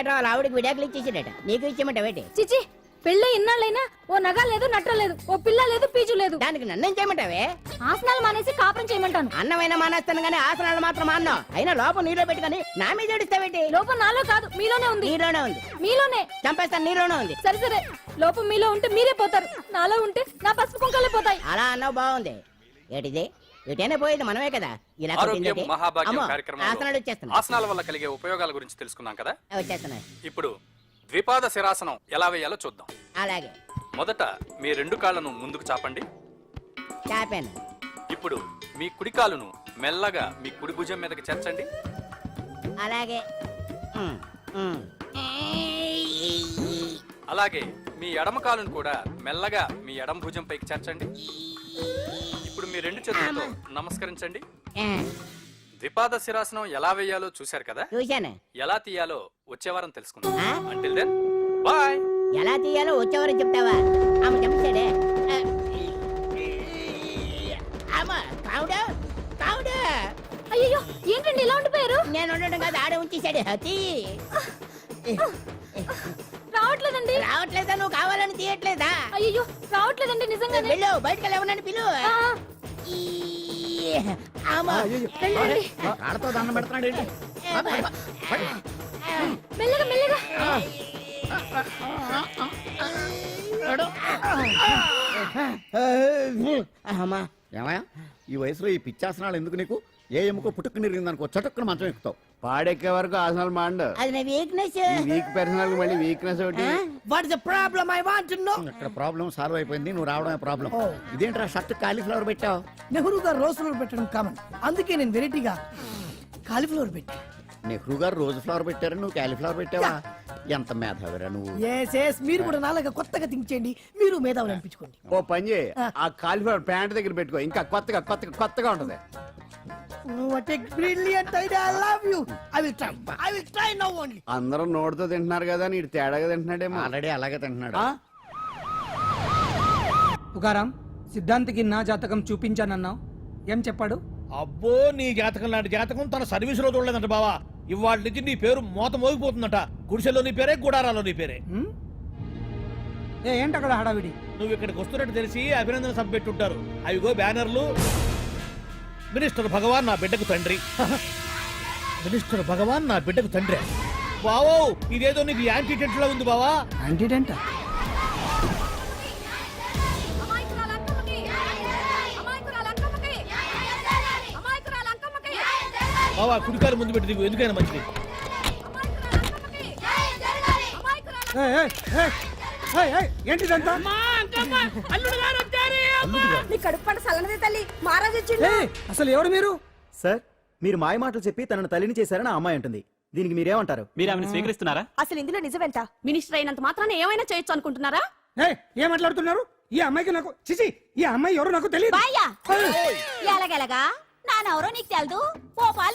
ఇక్కడ వాళ్ళ ఆవిడకి విడాకులు ఇచ్చేసాడట, నీకు ఇచ్చేయమంటావేటి? చిచి, పెళ్ళి ఇన్నాళ్ళైనా ఓ నగ లేదు, నట్ర లేదు, ఓ పిల్ల లేదు, పీచు లేదు. దానికి నన్నేం చేయమంటావే? ఆసనాలు మానేసి కాపురం చేయమంటాను. అన్నమైనా మానేస్తాను గానీ ఆసనాలు మాత్రం అన్నం. అయినా లోపం నీలో పెట్టుకొని నా మీద ఏడుస్తావేటి? లోపం నాలో కాదు, మీలోనే ఉంది. నీలోనే ఉంది. మీలోనే చంపేస్తాను, నీలోనే ఉంది. సరే సరే, లోపం మీలో ఉంటే మీరే పోతారు, నాలో ఉంటే నా పసుపు కుంకాలే పోతాయి. అలా అన్నావు, బాగుంది. ఏటిది? ఎటైనా పోయేది మనమే కదా. ఇలా ఆరోగ్యం మహాభాగ్యం కార్యక్రమంలో వచ్చేస్తున్నా. ఆసనాల వల్ల కలిగే ఉపయోగాల గురించి తెలుసుకున్నాం కదా. వచ్చేస్తున్నా. ఇప్పుడు ద్విపాద శిరాసనం ఎలా వేయాలో చూద్దాం. అలాగే. మొదట మీ 2 కాళ్ళను ముందుకు చాపండి. చాపాను. ఇప్పుడు మీ కుడి కాలును మెల్లగా మీ కుడి భుజం మీదకి చేర్చండి. అలాగే. అలాగే మీ ఎడమ కాలును కూడా మెల్లగా మీ ఎడమ భుజం పైకి చేర్చండి. ఇప్పుడు మీ 2 చేతులతో నమస్కరించండి. ద్విపాద శిరాసనం ఎలా వేయాలో చూశారు కదా. చూశాను. ఎలా తీయాలో వచ్చే వారం తెలుసుకుందాం. Until then bye. ఎలా తీయాలో వచ్చేవారని చెప్తావా? ఆమె చెప్పాడే. అయ్యో, ఏంటండి ఇలా ఉండిపోయారు? నేను ఉండడం కాదు, ఆడే ఉంచేసాడు. రావట్లేదండి. రావట్లేదా? నువ్వు కావాలని తీయట్లేదా? అయ్యో, రావట్లేదండి నిజంగానే. వెళ్ళు, బయటకు వెళ్ళవనని పిలు. ఆడతో దండం పెడతాడు. మెల్లగా మెల్లగా. ఏమయ్యా, ఈ వయసులో ఈ పిచ్చాసనాలు ఎందుకు నీకు? ఏ ఎముకో పుట్టుకు నిరిగిందనుకో చటుక్కున మంచం ఎక్కుతావు. పాడెక్కే వరకు ఆసనాలు మాండు. అది నా వీక్నెస్. వీక్ పర్సనల్ మళ్ళీ వీక్నెస్ ఒకటి. What is the problem? I want to know. ఇక్కడ ప్రాబ్లం సాల్వ్ అయిపోయింది, నువ్వు రావడమే ప్రాబ్లం. ఇదేంట్రా షర్ట్ కాలీఫ్లవర్ పెట్టావు? నెహ్రూ గారు రోజ్ ఫ్లవర్ పెట్టడం కామన్, అందుకే నేను వెరైటీగా కాలీఫ్లవర్ పెట్టి. నెహ్రూ గారు రోజు ఫ్లవర్ పెట్టారు, నువ్వు కాలీఫ్లవర్ పెట్టావా? ఎంత మేధావిరా నువ్వు. మీరు కూడా నాలాగా కొత్తగా థింక్ చేయండి, మీరు మేధావులు అనిపించుకోండి. ఓ పని చేయి, ఆ కాలీఫ్లవర్ ప్యాంట్ దగ్గర పెట్టుకో, ఇంకా కొత్తగా ఉంటది. What a brilliant idea, I love you. I will try now only. అందరూ నోటితో తింటున్నారు కదా, నీడు తేడాగా తింటున్నాడేమో. ఆల్రెడీ అలాగే తింటున్నాడు. తుకారాం, సిద్ధాంతికి నా జాతకం చూపించానన్నావు, ఏం చెప్పాడు? అబ్బో, నీ జాతకం లాంటి జాతకం తన సర్వీసులో చూడలేదంట బావా. ఇవాళ నుంచి నీ పేరు మోత మోగిపోతుందట. గుడిసెలో నీ పేరే, గుడారాలో నీ పేరే. ఏంటి అక్కడ హడావిడి? నువ్వు ఇక్కడికి వస్తున్నట్టు తెలిసి అభినందన సభ పెట్టుంటారు. అవిగో బ్యానర్లు. మినిస్టర్ భగవాన్ నా బిడ్డకు తండ్రి. మినిస్టర్ భగవాన్ నా బిడ్డకు తండ్రి. బావో, ఇదేదో నీకు యాంటీటెంట్ లా ఉంది బావా. యాంటీటెంట్? బావా, కుడికాలు ముందు పెట్టి దిగు, ఎందుకైనా మంచిది. ఏంటిదంతా? అసలు ఎవరు మీరు? సార్, మీరు మాయ మాటలు చెప్పి తనను తల్లిని చేశారని ఆ అమ్మాయి అంటుంది. దీనికి మీరేమంటారు? మీరు ఆమెను స్వీకరిస్తున్నారా? అసలు ఇందులో నిజమేంట? మినిస్టర్ అయినంత మాత్రాన ఏమైనా చేయొచ్చు అనుకుంటున్నారా? ఏం మాట్లాడుతున్నారు? ఈ అమ్మాయికి నాకు చిచి, ఈ అమ్మాయి ఎవరు నాకు తెలియదు. ఎలాగెలగా నానెవరో నీకు తెలదు. ఓ పాల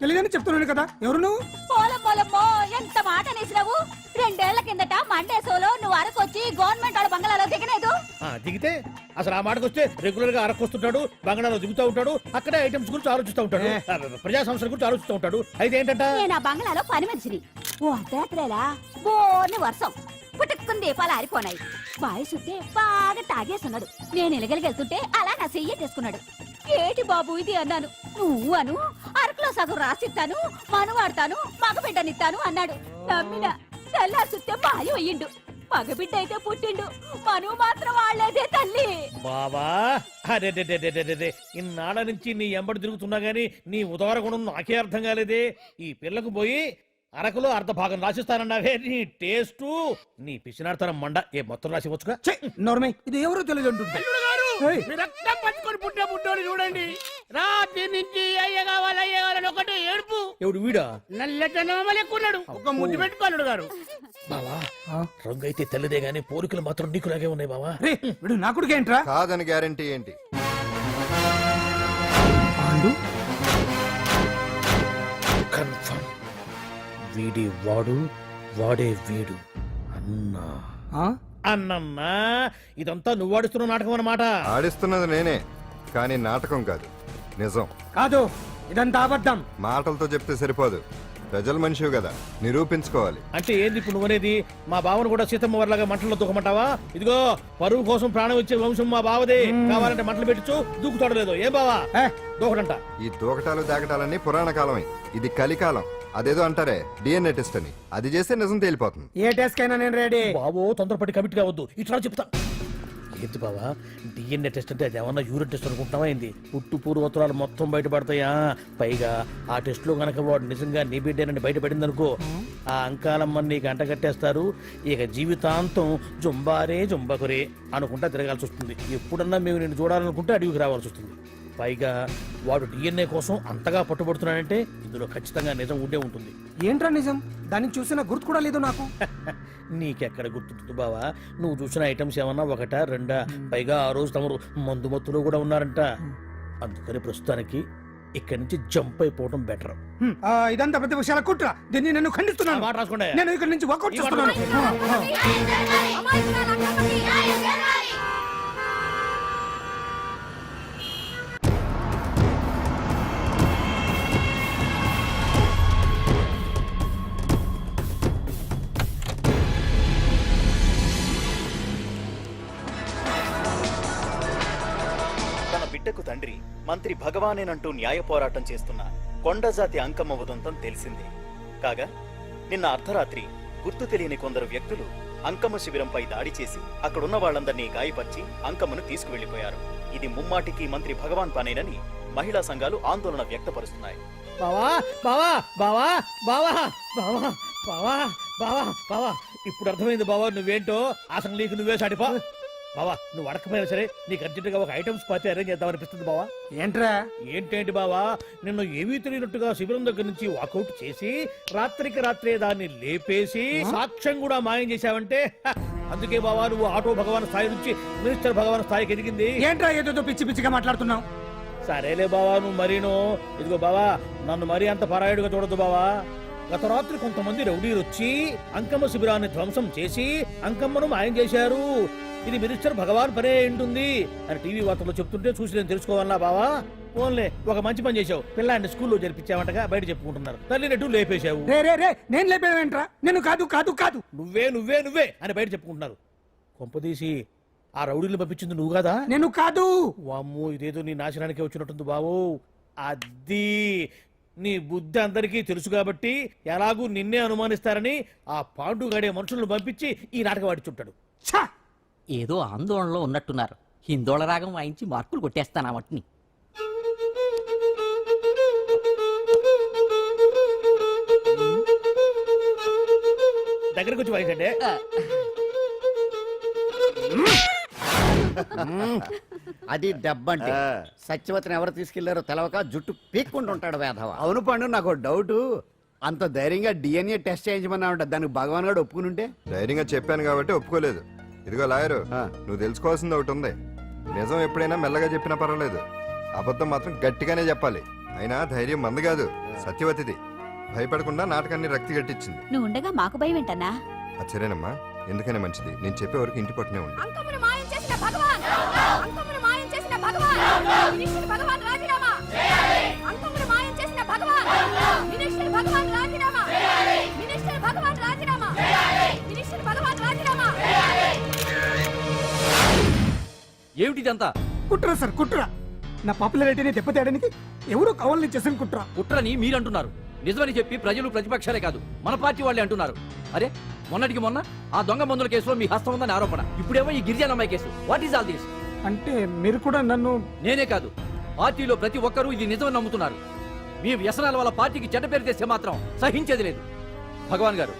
తెలియదని చెప్తున్నాను కదా, ఎవరు నువ్వు? పోలమ్మో, ఎంత మాట అనేసినావు. 2 ఏళ్ల కిందట మండేసోలో నువ్వు అరకొచ్చి గవర్నమెంట్ వాళ్ళ బంగ్లాలో దిగలేదు. దిగితే అసలు ఆ మాటకు వస్తే రెగ్యులర్ గా అరకొస్తుంటాడు, బంగాళాలో దిగుతూ ఉంటాడు, అక్కడే ఐటమ్స్ గురించి ఆలోచిస్తూ ఉంటాడు, ప్రజా సంస్థల గురించి ఆలోచిస్తూ ఉంటాడు. అయితే ఏంటంట, నేను ఆ బంగ్లాలో పని మనిషిని. ఓ అర్ధరాత్రేలా బోర్ని వర్షం పుట్టుకుని దీపాలు ఆరిపోనాయి. బాయ్ చుట్టే బాగా తాగేస్తున్నాడు. నేను ఎలగలిగెళ్తుంటే అలా నా చెయ్యేసుకున్నాడు. ఏటి బాబు ఇది అన్నాను. నువ్వు అను, అరకులో సగం రాసిస్తాను, మనువాడతాను, మగబిడ్డనిస్తాను అన్నాడు. నమ్మిన తెల్లారి చూస్తే మాయం అయ్యిండు. మగబిడ్డ అయితే పుట్టిండు, మనువు మాత్రం వాళ్లేదే తల్లి. బాబా, అరే ఇన్నాళ్ళ నుంచి నీ ఎంబడి తిరుగుతున్నా గానీ నీ ఉదార గుణం నాకే అర్థం కాలేదే. ఈ పిల్లకు పోయి అరకులో అర్ధ భాగం రాసిస్తానన్నావే, నీ టేస్టు, నీ పిచ్చినాడతనం మండ. ఏ మొత్తం రాసి వచ్చుగా. నోర్మై, ఇది ఎవరు తెలియదు అంటుంది. పట్టుకొని పుట్టే పుట్టోడు చూడండి. రాత్రి నుంచి అయ్య కావాలని ఒకటే ఏడుపు. ఎవడు వీడా? నల్లెక్కున్నాడు, ఒక ముద్దు పెట్టుకోలేడు గారు. బావా, రంగు అయితే తెల్లదే గానీ పోలికలు మాత్రం నీకులాగే ఉన్నాయి బావా. వీడు నా కొడుకు ఏంట్రా? కాదని గ్యారంటీ ఏంటి? కన్ఫర్మ్, వీడి వాడు, వాడే వీడు. అన్నా అన్నమ్మా, ఇదంతా నువ్వు ఆడిస్తున్న నాటకం అన్నమాట. ఆడిస్తున్నది నేనే, కానీ నాటకం కాదు, నిజం కాదు. ఇదంతా అబద్ధం. మాటలతో చెప్తే సరిపోదు, ప్రజల మనిషివి కదా నిరూపించుకోవాలి. అంటే ఏంది ఇప్పుడు నువ్వనేది? మా బావను కూడా సీతమ్మ వారిలాగా మంటల్లో దూకమంటావా? ఇదిగో పరువు కోసం ప్రాణం ఇచ్చే వంశం మా బావదే. కావాలంటే మంటలు పెట్టచ్చు, దూకుతాడలేదు. ఏ బావా దూకడంట. ఈ దూకటాలు దాకటాలన్నీ పురాణ కాలమే. ఇది కలికాలం. అదేదో అంటారే డిఎన్ఏ టెస్ట్ అని, అది చేస్తే నిజం తేలిపోతుంది. ఏ టెస్ట్ కైనా నేను రెడీ. బాబో తొందరపడి కమిట్ కావద్దు, ఇట్లా చెప్తా. ఏంటి బావా డిఎన్ఏ టెస్ట్ అంటే అది ఏమన్నా యూరిన్ టెస్ట్ అనుకుంటున్నావా ఏంది? పుట్టు పూర్వోత్తరాలు మొత్తం బయటపడతాయా? పైగా ఆ టెస్ట్ లో గనక వాడు నిజంగా నీ బిడ్డేనని బయటపడింది అనుకో, ఆ అంకాలమ్మని నీకు అంటగట్టేస్తారు. ఇక జీవితాంతం జుంబారే జుంబకురే అనుకుంటా తిరగాల్సి వస్తుంది. ఎప్పుడన్నా మేము నిన్ను చూడాలనుకుంటే అడవికి రావాల్సి వస్తుంది. పైగా వాడు డిఎన్ఏ కోసం అంతగా పట్టుబడుతున్నాడంటే ఇందులో ఖచ్చితంగా నిజం ఉండే ఉంటుంది. ఏంట్రా నిజం? దాన్ని చూసిన గుర్తు కూడా లేదు నాకు. నీకెక్కడ గుర్తుంటుంది బావా? నువ్వు చూసిన ఐటమ్స్ ఏమన్నా ఒకటా రెండా? పైగా ఆ రోజు తమరు మందు మత్తులో కూడా ఉన్నారంట. అందుకని ప్రస్తుతానికి ఇక్కడి నుంచి జంప్ అయిపోవడం బెటర్. ఇదంతా పెద్ద విషయాల కుట్ర. దీన్ని నేను ఖండిస్తున్నాను. మాట రాసుకోండి. నేను ఇక్కడి నుంచి వర్కౌట్ చేస్తున్నాను. తన బిడ్డకు తండ్రి మంత్రి భగవానేనంటూ న్యాయ పోరాటం చేస్తున్న కొండజాతి అంకమ్మ ఉదంతం తెలిసిందే. కాగా నిన్న అర్ధరాత్రి గుర్తు తెలియని కొందరు వ్యక్తులు అంకమ్మ శిబిరంపై దాడి చేసి అక్కడున్న వాళ్ళందరినీ గాయపరిచి అంకమ్మను తీసుకువెళ్లిపోయారు. ఇది ముమ్మాటికి మంత్రి భగవాన్ పనేనని మహిళా సంఘాలు ఆందోళన వ్యక్తపరుస్తున్నాయి. బావా బావా బావా బావా బావా బావా బావా బావా ఇప్పుడు అర్థమైంది బావా నువ్వేంటో. అసలు నీకు నువ్వే సాటిపా. బావా నువ్వు అడకపోయినా సరే నీకు అర్జెంటుగా ఒక ఐటమ్స్ పార్టీ అరేంజ్ చేద్దామనిపిస్తుంది బావా. ఏంట్రా? ఏంటేంటి బావా, నిన్ను ఏమీ తెలియనట్టుగా శిబిరం దగ్గర నుంచి వాకౌట్ చేసి రాత్రికి రాత్రే దాన్ని లేపేసి సాక్ష్యం కూడా మాయం చేశావంటే అందుకే బావా నువ్వు ఆటో భగవాన్ స్థాయి నుంచి మినిస్టర్ భగవాన్ స్థాయికి ఎదిగింది. ఏంట్రా ఏదో పిచ్చి పిచ్చిగా మాట్లాడుతున్నావు? సరేలే బావా నువ్వు మరీను. ఇదిగో బావా నన్ను మరీ అంత పరాయుడుగా చూడద్దు బావా. గత రాత్రి కొంతమంది రౌడీలు వచ్చి అంకమ్మ శిబిరాన్ని ధ్వంసం చేసి అంకమ్మను మాయం చేశారు. ఇది మినిస్టర్ భగవాన్ పనే ఉంటుంది అని టీవీ వార్తల్లో చెప్తుంటే చూసి నేను తెలుసుకోవాలా బావా? ఓన్లే ఒక మంచి పని చేశావు. పిల్లాన్ని స్కూల్లో జరిపించావంటగా బయట చెప్పుకుంటున్నారు. తల్లి నెట్టు లేపేశావు. నేను లేపేవేంట్రా? నేను కాదు కాదు కాదు నువ్వే నువ్వే నువ్వే అని బయట చెప్పుకుంటున్నారు. కొంపదీసి ఆ రౌడీలు పంపించింది నువ్వు కదా? నేను కాదు. వామ్మో ఇదేదో నీ నాశనానికి వచ్చినట్టుంది బావు. అది నీ బుద్ధి అందరికీ తెలుసు కాబట్టి ఎలాగూ నిన్నే అనుమానిస్తారని ఆ పాండుగాడే మనుషులను పంపించి ఈ నాటకం ఆడిచుంటాడు. ఏదో ఆందోళనలో ఉన్నట్టున్నారు. హిందోళ రాగం వాయించి మార్కులు కొట్టేస్తాను ఆ మట్టిని. దగ్గరకు వచ్చి వాయించండి. అది దెబ్బంటే. సత్యవతిని ఎవరు తీసుకెళ్లారో తెలవక జుట్టు పీక్కుంటూ ఉంటాడు వేధవ. అవును పండు, నాకు డౌట్. అంత ధైర్యంగా డిఎన్ఏ టెస్ట్ చేయించమన్నా ఉంటా, దానికి భగవాన్ గారు ఒప్పుకుని ఉంటే. ధైర్యంగా చెప్పాను కాబట్టి ఒప్పుకోలేదు. ఇదిగో లాయరు, నువ్వు తెలుసుకోవాల్సింది ఒకటి ఉంది. నిజం ఎప్పుడైనా మెల్లగా చెప్పినా పర్వాలేదు, అబద్ధం మాత్రం గట్టిగానే చెప్పాలి. అయినా ధైర్యం మంది కాదు, సత్యవతిది. భయపడకుండా నాటకాన్ని రక్తి గట్టించింది. నువ్వు ఉండగా మాకు భయం ఏంటన్నా? సరేనమ్మా, ఎందుకనే మంచిది. నేను చెప్పే వరకు ఇంటి పట్టునే ఉంది. అంకమ్మను మాయం చేసిన భగవాన్! అంకమ్మను మాయం చేసిన భగవాన్! మినిస్టర్ భగవాన్ రాజీనామా! అంకమ్మను మాయం చేసిన భగవాన్! మినిస్టర్ భగవాన్ రాజీనామా! మినిస్టర్ భగవాన్ రాజీనామా! మినిస్టర్ భగవాన్ రాజీనామా! ఏమిటిదంతా? కుట్ర సార్, కుట్ర. నా పాపులారిటీని దెబ్బతేయడానికి ఎవరో కావాలని చేసిన కుట్ర. కుట్రని మీరంటున్నారు. నిజమని చెప్పి ప్రజలు ప్రతిపక్షాలే కాదు మన పార్టీ వాళ్ళే అంటున్నారు. అరే మొన్నటికి మొన్న ఆ దొంగ మందుల కేసులో మీ హస్తం ఉందని ఆరోపణ. ఇప్పుడేమో ఈ గిరిజనమ్మాయి case. What is all this? అంటే మీరు కూడా నన్ను... నేనే కాదు, పార్టీలో ప్రతి ఒక్కరూ ఇది నిజమని నమ్ముతున్నారు. మీ వ్యసనాల వల్ల పార్టీకి చెడ్డ పేరు తెస్తే మాత్రం సహించేది లేదు. భగవాన్ గారు,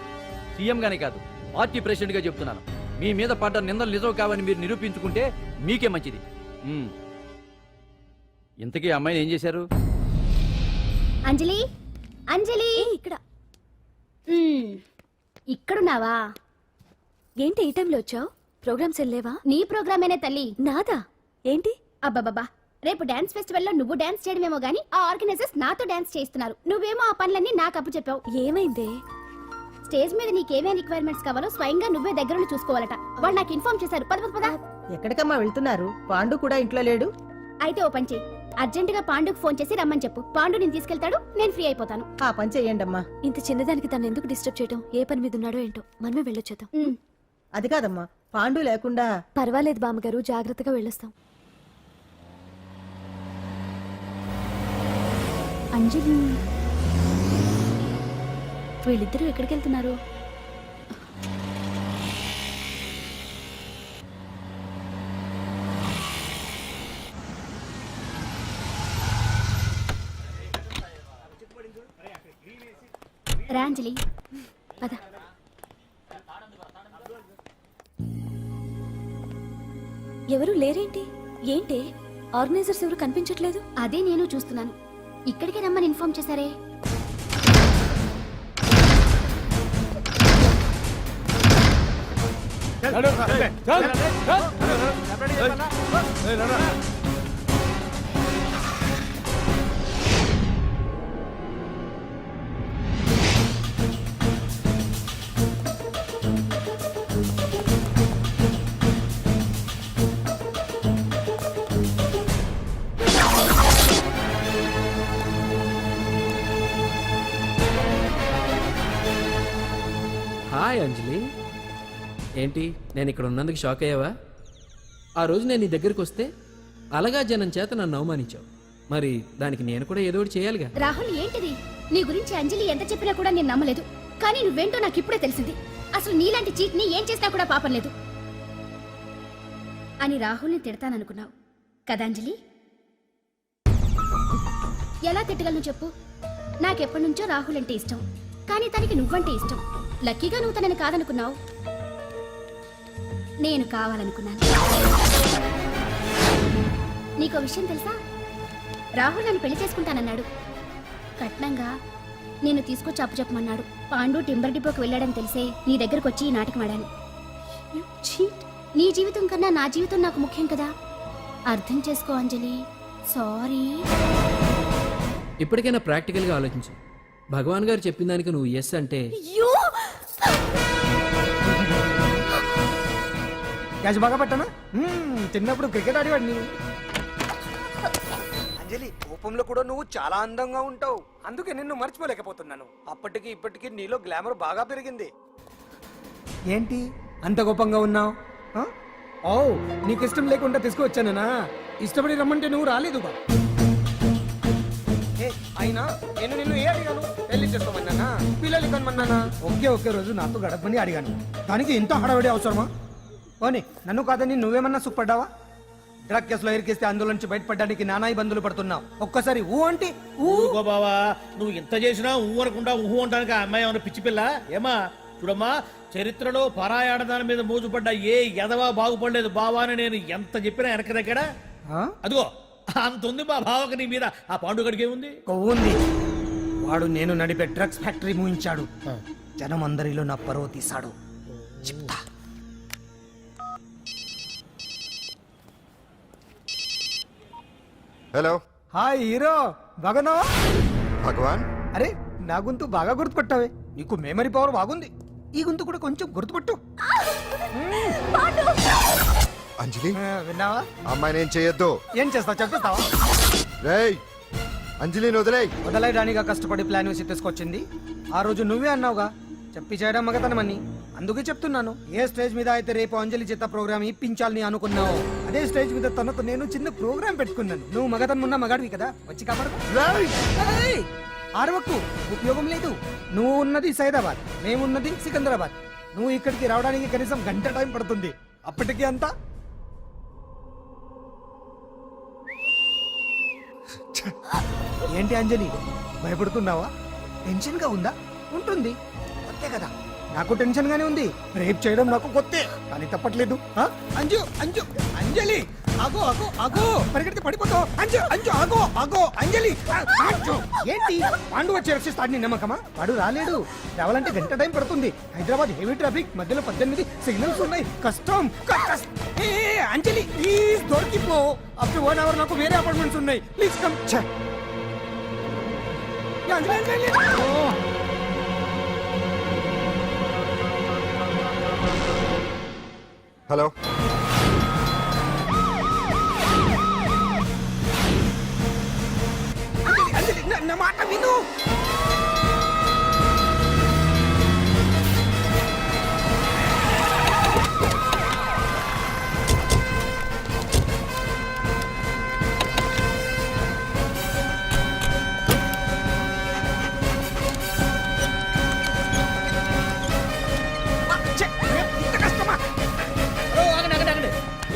సీఎం గానే కాదు పార్టీ ప్రెసిడెంట్ గా చెప్తున్నాను, మీ మీద పడ్డ నిందలు నిజం కావని మీరు నిరూపించుకుంటే మీకే మంచిది. ఇంతకీ అమ్మాయిని ఏం చేశారు? అంజలి, అంజలి ఇక్కడ. ఇక్కడున్నావా? ఏంటి ఈ టైంలో వచ్చావు? ప్రోగ్రామ్స్ వెళ్ళేవా? నీ ప్రోగ్రామేనే తల్లి. నాదా? ఏంటి? అబ్బాబాబా, రేపు డాన్స్ ఫెస్టివల్ లో నువ్వు డాన్స్ చేయడమేమో గానీ ఆ ఆర్గనైజర్స్ నాతో డాన్స్ చేయిస్తున్నారు. నువ్వేమో ఆ పనులన్నీ నాకు అప్పు చెప్పావు. ఏమైంది? స్టేజ్ మీద నీకేమేం రిక్వైర్మెంట్స్ కావాలో స్వయంగా నువ్వే దగ్గరుండి చూసుకోవాలట. వాళ్ళు నాకు ఇన్ఫార్మ్ చేశారు. పద పద పద. ఎక్కడికమ్మా వెళ్తున్నారు? పాండు కూడా ఇంట్లో లేడు. అయితే ఓ పని చెయ్యి, అర్జెంటుగా పాండుకు ఫోన్ చేసి రమ్మని చెప్పు. పాండు నేను తీసుకెళ్తాడు, నేను ఫ్రీ అయిపోతాను. ఆ పని చెయ్యండి అమ్మా. ఇంత చిన్నదానికి తను ఎందుకు డిస్టర్బ్ చేయడం? ఏ పని మీద ఉన్నాడో ఏంటో, మనమే వెళ్ళొచ్చేద్దాం. అది కాదమ్మా, పాండు లేకుండా. పర్వాలేదు బామ్మగారు, జాగ్రత్తగా వెళ్ళొస్తాం. అంజలి, వీళ్ళిద్దరూ ఎక్కడికి వెళ్తున్నారు? రాంజలి పద. ఎవరు లేరేంటి? ఏంటి ఆర్గనైజర్స్ ఎవరు కనిపించట్లేదు? అదే నేను చూస్తున్నాను. ఇక్కడికి రమ్మని ఇన్ఫార్మ్ చేశారే. హాయ్ అంజలి, ఏంటి నేను ఇక్కడ ఉన్నందుకు షాక్ అయ్యావా? ఆ రోజు నేను నీ దగ్గరికి వస్తే అలగా జనం చేత నన్ను అవమానించావు. మరి దానికి నేను కూడా ఏదో ఒకటి చేయాలిగా. రాహుల్, ఏంటిది? నీ గురించి అంజలి ఎంత చెప్పినా కూడా నేను నమ్మలేదు. కానీ నువ్వేంటో నాకు ఇప్పుడే తెలిసింది. అసలు నీలాంటి చీట్ ని ఏం చేసినా కూడా పాపం లేదు అని రాహుల్ని తిడతాననుకున్నావు కదా అంజలి? ఎలా తిట్టగలను చెప్పు? నాకెప్పటి నుంచో రాహుల్ అంటే ఇష్టం, కానీ తనకి నువ్వంటే ఇష్టం. లక్కీగా నువ్వు తనని కాదనుకున్నావు, నేను కావాలనుకున్నాను. నీకో విషయం తెలుసా? రాహుల్ నన్ను పెళ్లి చేసుకుంటానన్నాడు. కట్నంగా నేను తీసుకొచ్చి అప్పు చెప్పమన్నాడు. పాండు టింబర్ డిపోకి వెళ్ళాడని తెలిసే నీ దగ్గరకు వచ్చి ఈ నాటకం ఆడాను. నీ జీవితం కన్నా నా జీవితం నాకు ముఖ్యం కదా. అర్థం చేసుకో అంజలి. సారీ. ఇప్పటికైనా ప్రాక్టికల్గా ఆలోచించు. భగవాన్ గారు చెప్పిన దానికి నువ్వు ఎస్ అంటే క్యాచ్ బాగా పట్టానా? చిన్నప్పుడు క్రికెట్ ఆడేవాడిని. అంజలి, కోపంలో కూడా నువ్వు చాలా అందంగా ఉంటావు. అందుకే నిన్ను మర్చిపోలేకపోతున్నాను. అప్పటికి ఇప్పటికి నీలో గ్లామర్ బాగా పెరిగింది. ఏంటి అంత కోపంగా ఉన్నావు? ఓ, నీకు ఇష్టం లేకుండా తీసుకువచ్చానా? ఇష్టపడి రమ్మంటే నువ్వు రాలేదు బా. అయినా నేను నిన్ను ఏ అడిగాను? పెళ్లి చేసుకోమన్నానా, పిల్లలు కనమన్నానా? ఒకే రోజు నాతో గడపని అడిగాను. దానికి ఇంత హడావిడి అవసరమా? పోనీ నన్ను కాదని నువ్వేమన్నా సుఖపడ్డావా? డ్రగ్ కేసులో ఇరికిస్తే అందులో నుంచి బయటపడడానికి నానా ఇబ్బందులు పడుతున్నావు. ఒక్కసారి ఊ అంటే ఊరుకో బావా, నువ్వు ఎంత చేసినా ఊ అనకుండా ఊహు అంటానికి ఆ అమ్మాయి ఏమైనా పిచ్చి పిల్ల? ఏమా చూడమ్మా, చరిత్రలో పరాయాడదాని మీద మోజుపడ్డ ఏ ఎదవా బాగుపడలేదు బావా అని నేను ఎంత చెప్పినా వెనక దగ్గర. అదిగో అంత ఉంది మా బావకి నీ మీద. ఆ పాండుగడికి ఏముంది? ఉంది. వాడు నేను నడిపే డ్రగ్స్ ఫ్యాక్టరీ మూయించాడు. జనం అందరిలో నా పరువు తీశాడు. చెప్తా. హలో. హాయ్ హీరో, బాగున్నావా? భగవాన్. అరే, నా గొంతు బాగా గుర్తుపట్టావే. నీకు మెమరీ పవర్ బాగుంది. ఈ గొంతు కూడా కొంచెం గుర్తుపట్టు. అంజలి, విన్నావా? అమ్మాయి నేను చేయొద్దు. ఏం చేస్తావు చెప్పేస్తావా? రేయ్, అంజలిని వదిలేయ్. వదలైడానిగా కష్టపడి ప్లాన్ వేసి తీసుకొచ్చింది. ఆ రోజు నువ్వే అన్నావుగా చెప్పి చేయడం మగతనమని. అందుకే చెప్తున్నాను. ఏ స్టేజ్ మీద అయితే రేపు అంజలి చేత ప్రోగ్రామ్ ఇప్పించాలని అనుకున్నావు, అదే స్టేజ్ మీద తనకు నేను చిన్న ప్రోగ్రామ్ పెట్టుకున్నాను. నువ్వు మగతనున్న మగాడివి కదా, వచ్చి కాపాడు. ఆరవకు, ఉపయోగం లేదు. నువ్వు ఉన్నది సైదాబాద్, మేమున్నది సికింద్రాబాద్. నువ్వు ఇక్కడికి రావడానికి కనీసం గంట టైం పడుతుంది. అప్పటికి అంతా ఏంటి అంజలి, భయపడుతున్నావా? టెన్షన్ గా ఉందా? ఉంటుంది, కొత్తే కదా. నాకు టెన్షన్ గానే ఉంది. రేప్ చేయడం నాకు కొత్తే, కానీ తప్పట్లేదు. అంజు అంజు అంజలి, ఆగో ఆగో ఆగో, పరిగెడితే పడిపోతావు. అంజు అంజు ఆగో ఆగో అంజలి. అంజు, ఏంటి పాండు వచ్చి రక్షిస్తాడు నీ నమ్మకమా? వాడు రాలేడు. రావాలంటే గంట టైం పడుతుంది. హైదరాబాద్ హెవీ ట్రాఫిక్, మధ్యలో 18 సిగ్నల్స్ ఉన్నాయి. కష్టం. అంజలి ప్లీజ్ దొరికిపో. అప్ టు 1 అవర్ నాకు వేరే అపార్ట్మెంట్స్ ఉన్నాయి. Please come. హలో. నా మాట విను.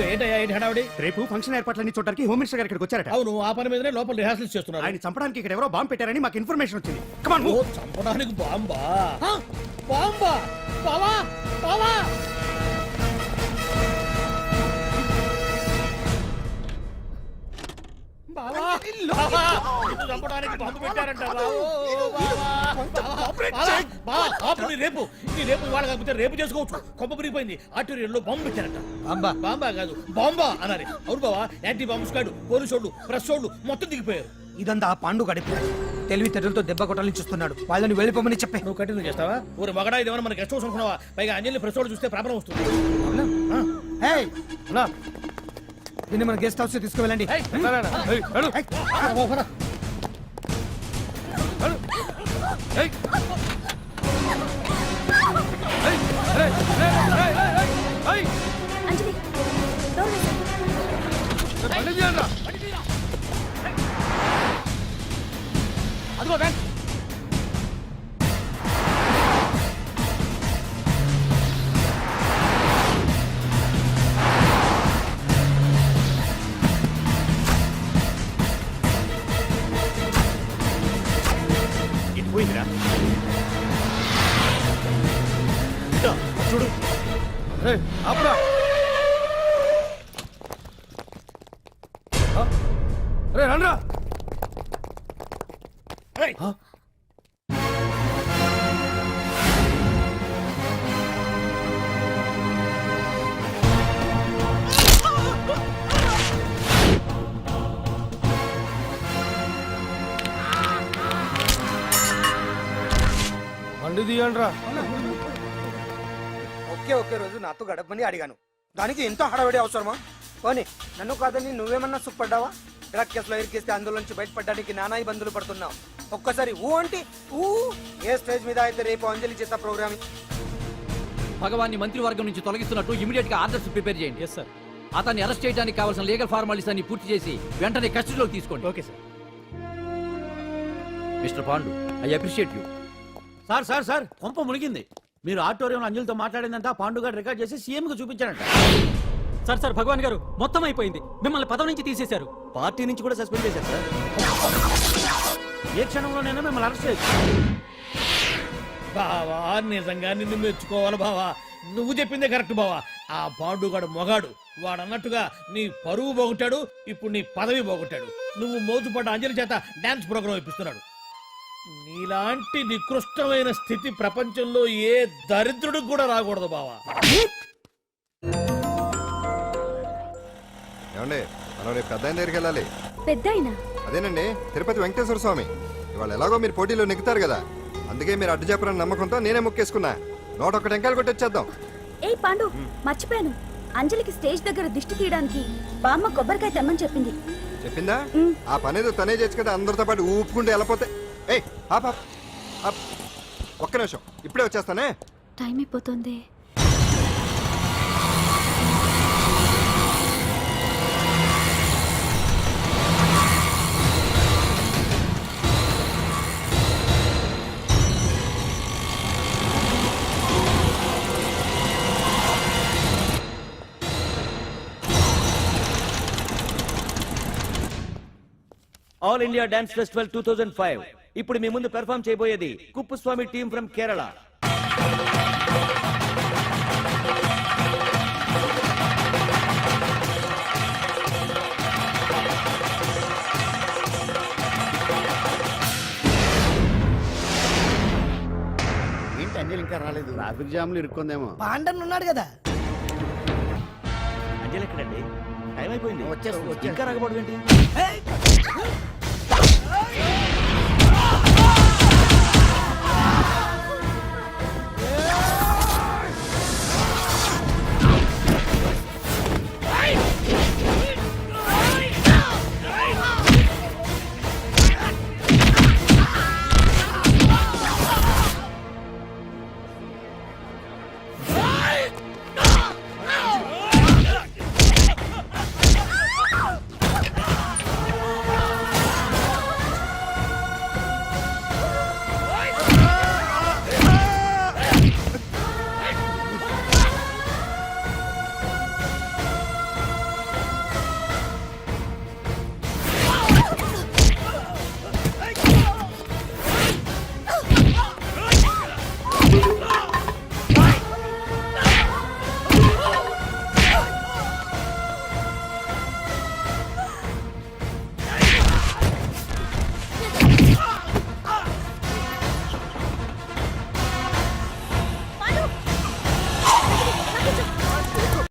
ఏంటయ్యా ఏంటి హడావిడి? రేపు ఫంక్షన్ ఏర్పాట్లన్నీ చూడడానికి హోమ్ మినిస్టర్ గారు ఇక్కడికి వచ్చారట. అవును, ఆ పని మీదనే లోపల రిహార్సల్స్ చేస్తున్నారు. ఆయన చంపడానికి ఇక్కడ ఎవరో బాంబు పెట్టారని మాకు ఇన్ఫర్మేషన్ వచ్చింది. ఓ, చంపడానికి బాంబా? బాంబా? బావా బావా బావా బావా, నిన్ను చంపడానికి బాంబు పెట్టారంట బావో, బావా. బావా, బావా, ఆపు, నీ రేపు ఇవాళ కాకపోతే రేపు చేసుకోవచ్చు. కొమ్మ పిరిగిపోయింది. ఆర్టీరియల్లో బాంబు పెట్టారంట. బాంబా? బాంబా కాదు, బాంబా అనాలి. అవును బావా, యాంటీ బాంబు స్క్వాడ్, పోలీసు వాళ్ళు, ప్రెస్ వాళ్ళు మొత్తం దిగిపోయారు. ఇదంతా ఆ పాండు గడిపి తెలివితేటలతో దెబ్బ కొట్టాలని చూస్తున్నాడు. వాళ్ళని వెళ్ళిపోమని చెప్పే. నువ్వు కంటిన్యూ చేస్తావా? ఊరు మగడా ఇదేమన్నా మన గెస్ట్ హౌస్ అనుకున్నావా? పైగా అంజలి ప్రెస్ వాళ్ళు చూస్తే ప్రాబ్లం వస్తుంది. ఏయ్, దీన్ని మన గెస్ట్ హౌస్ తీసుకువెళ్ళండి. అంజలి డోర్ వేసేయ్. అదిగో బ్యాంక్. ఇటు పోయిందిరా. చూడు ఆపురా. రే రండ్రా. బండి తీయండ్రా. ఒకే రోజు నాతో గడపమని అడిగాను. దానికి ఎంతో హడావిడి అవసరమా? పోనీ నన్ను కాదని నువ్వేమన్నా సుఖపడ్డావా? డ్రగ్ కేసులో ఇరికిస్తే అందులో నుంచి బయటపడడానికి నానా ఇబ్బందులు పడుతున్నావు. ఒక్కసారి ఊ అంటే ఊ. ఏ స్టేజ్ మీద అయితే రేపు అంజలి చేత ప్రోగ్రామ్. భగవాన్ని మంత్రివర్గం నుంచి తొలగిస్తున్నట్టు ఇమీడియట్ గా ఆర్డర్స్ ప్రిపేర్ చేయండి. Yes sir. అతన్ని అరెస్ట్ చేయడానికి కావాల్సిన లీగల్ ఫార్మాలిటీస్ అన్ని పూర్తి చేసి వెంటనే కస్టడీలోకి తీసుకోండి. Okay sir. Mister Pandu, I appreciate you. Sir sir sir, కొంప మునిగింది. మీరు ఆడిటోరియం అంజలితో మాట్లాడిందంట పాండు గారు రికార్డ్ చేసి సీఎం కు చూపించారంట. సార్ సార్ భగవాన్ గారు మొత్తం అయిపోయింది. మిమ్మల్ని పదవి నుంచి తీసేశారు. పార్టీ నుంచి కూడా సస్పెండ్ చేశారు సార్. ఏ క్షణంలోనైనా మిమ్మల్ని అరెస్ట్ చేయొచ్చు. బావా, నిజంగా నిన్ను మెచ్చుకోవాలి బావా. నువ్వు చెప్పిందే కరెక్ట్ బావా. ఆ పాండుగాడు మొగాడు. వాడు అన్నట్టుగా నీ పరువు పోగొట్టాడు, ఇప్పుడు నీ పదవి పోగొట్టాడు. నువ్వు మోజుపడ్డ అంజలి చేత డాన్స్ ప్రోగ్రామ్ ఇప్పిస్తున్నాడు. నీలాంటి నికృష్టమైన స్థితి ప్రపంచంలో ఏ దరిద్రుడికి కూడా రాకూడదు బావా. ఏమండి, మనం రేపు పెద్ద ఆయన దగ్గరికి వెళ్ళాలి. పెద్దాయనా? అదేనండి, తిరుపతి వెంకటేశ్వర స్వామి. ఇవాళ ఎలాగో మీరు పోటీలో నెగ్గుతారు కదా, అందుకే మీరు అడ్డు చెప్పరని నమ్మకంతో నేనే మొక్కేసుకున్నా. 101 టెంకాయలు కొట్టొచ్చేద్దాం. ఏయ్ పాండు, మర్చిపోయాను. అంజలికి స్టేజ్ దగ్గర దిష్టి తీయడానికి బామ్మ కొబ్బరికాయ తెమ్మని చెప్పింది. చెప్పిందా? ఆ పనేదో తనే చేయొచ్చు కదా, అందరితో పాటు ఊపుకుంటూ వెళ్ళిపోతే. ఏయ్ ఆప్ ఆప్ ఆప్, ఒక్క నిమిషం, ఇప్పుడే వచ్చేస్తానే. టైం అయిపోతుంది. All India dance festival 2005. ఇప్పుడు మీ ముందు పెర్ఫార్మ్ చేయబోయేది కుప్పుస్వామి టీమ్ ఫ్రమ్ కేరళ. ఏంటి అంజలి ఇంకా రాలేదు? ట్రాఫిక్ జామ్ లో ఇరుక్కుందేమో. పాండన్ ఉన్నాడు కదా. అంజలి ఎక్కడండి? టైం అయిపోయింది. వచ్చేస్తుంది. ఇంకా రాకపోవడం ఏంటి?